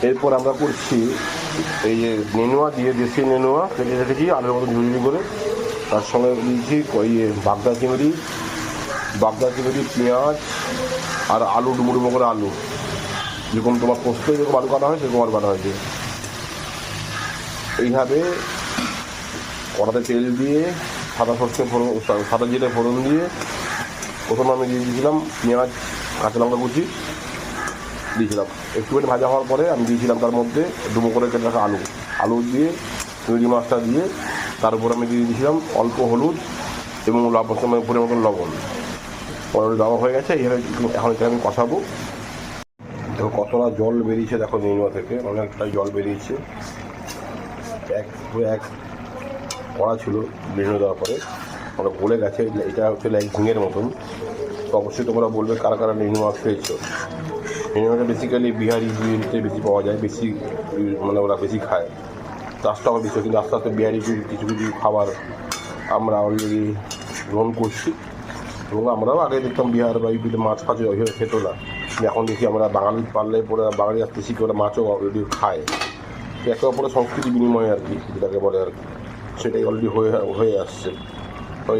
এরপর আমরা করছি এই যে নেনুয়া দিয়ে, দেশি নেনুয়া কেটে রেখেছি আলুর মতো ঝুড়ি করে, তার সঙ্গে দিয়েছি বাগদা চিংড়ি, পেঁয়াজ আর আলু, ডুমো করে আলু, যেরকম তোমার পোস্ত যেরকম আলু কাটা হয় সেরকম আলু কাটা হয়েছে। এইভাবে কড়াতে তেল দিয়ে সাদা জিরে ফোড়ন দিয়ে প্রথমে আমি দিয়ে দিয়েছিলাম পেঁয়াজ, কাঁচা লঙ্কা কুচি দিয়েছিলাম। একটুখানি ভাজা হওয়ার পরে আমি দিয়েছিলাম তার মধ্যে ডুমো করে কেটে রাখা আলু দিয়ে চিংড়ি মাছটা দিয়ে তার উপর আমি দিয়ে দিয়েছিলাম অল্প হলুদ এবং পরিমাণ মতন লবণ। অলরেডি দেওয়া হয়ে গেছে। এইভাবে এখন এটা আমি কষাবো। দেখো কতটা জল বেরিয়েছে, দেখো নেনুয়া থেকে অনেকটাই জল বেরিয়েছে। এক কড়া ছিল নেনুয়া দেওয়ার পরে আমরা গলে গেছে। এটা হচ্ছে এক ঝিঙের মতন। তো অবশ্যই তোমরা বলবে কারা কারা নেনুয়া খেয়েছো। নেনুয়াটা বেসিক্যালি বিহারিতে বেশি পাওয়া যায়, বেশি মানে ওরা বেশি খায়, চাষটাও বেশি। কিন্তু আস্তে আস্তে বিহারি কিছু কিছু খাবার আমরা অলরেডি গ্রহণ করছি। এবং আমরাও আগে দেখতাম বিহার বা ইউপিতে মাছ ফাছ ওইভাবে খেতো না, এখন দেখি আমরা বাঙালি পারলে পরে বাঙালি আসতে শিখে ওরা মাছও অলরেডি খায়। একে অপরের সংস্কৃতি বিনিময় আর কি, যেটাকে বলে আর কি, সেটাই অলরেডি হয়ে আসছে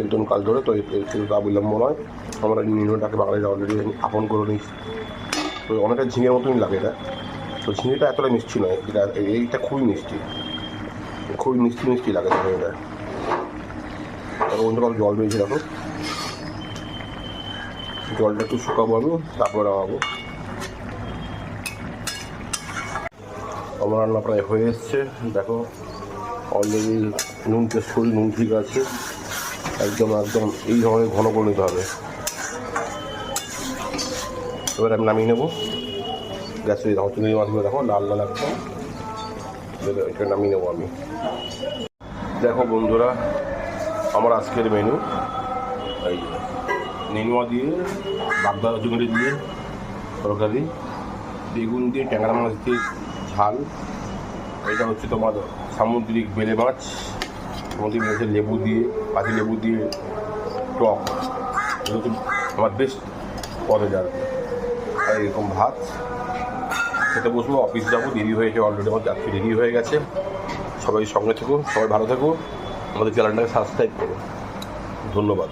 নতুন কাল ধরে। তো সেটা অবিলম্ব নয়, আমরা নেনুয়াটাকে বাঙালিরা অলরেডি আপন করে নিচ্ছি। তো অনেকটা ঝিঙের মতনই লাগে এটা। তো ঝিঙেটা এতটা মিষ্টি নয়, এইটা খুবই মিষ্টি, খুবই মিষ্টি লাগে ঝিঙেটা। অন্য কারো জল বেরিয়েছে, দেখো জলটা একটু শুকাবো আমি, তারপরে নামাবো। আমার রান্না প্রায় হয়ে এসছে। দেখো অলরেডি নুন টেস্ট করি, নুন ঠিক আছে। একদম এই ধরনের ঘন করে নিতে হবে। এবার আমি নামিয়ে নেবো। গ্যাসে দেখো চিংড়ি মাছগুলো দেখো লাল একদম, এটা নামিয়ে নেবো আমি। দেখো বন্ধুরা, আমার আজকের মেনু এই নেনুয়া দিয়ে, বাগদা চিংড়ি দিয়ে তরকারি, বেগুন দিয়ে, ট্যাংরা মাছ দিয়ে ঝাল। এটা হচ্ছে তোমার সামুদ্রিক বেলে মাছ, সামুদ্রিক মাছের লেবু দিয়ে, পাতি লেবু দিয়ে টক। এটা হচ্ছে আমার বেস্ট পদের। আর এরকম ভাত খেতে বসবো, অফিস যাবো, দেরি হয়েছে অলরেডি, আমার যাত্রী দেরি হয়ে গেছে। সবাই সঙ্গে থেকো, সবাই ভালো থেকো, আমাদের চ্যানেলটাকে সাবস্ক্রাইব করো। ধন্যবাদ।